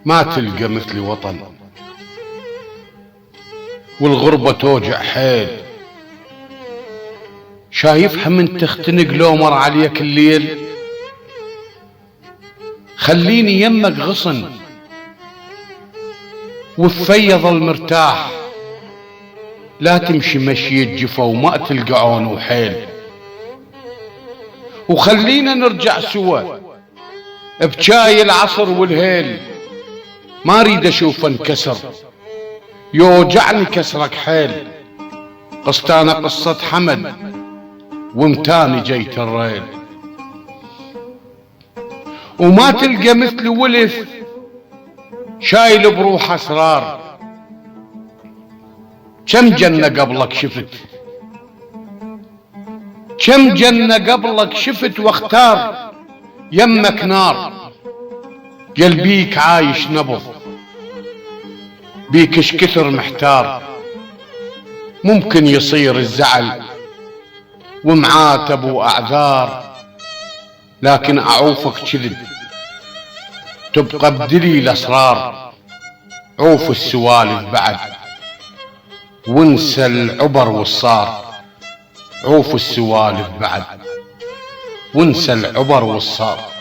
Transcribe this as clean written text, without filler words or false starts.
ما تلقى مثلي وطن، والغربة توجع حيل. شايفها من تختنق لو مر عليك الليل. خليني يمك غصن وفي ظل مرتاح، لا تمشي مشية جفا وما تلقى عون وحيل. وخلينا نرجع سوا بجاي العصر والهيل، ما اريد اشوف انكسر يوجعني كسرك حيل. قصتانا قصة حمد ومتاني جيت الريل، وما تلقى مثل ولف شايل بروح اسرار. كم جنة قبلك شفت، كم جنة قبلك شفت واختار يمك نار. قلبيك عايش نبض بيك اش كثر محتار. ممكن يصير الزعل ومعاتب واعذار، لكن اعوفك جلد تبقى بدليل اسرار. عوف السوالف بعد وانسى العبر والصار. عوف السوالف بعد وانسى العبر والصار.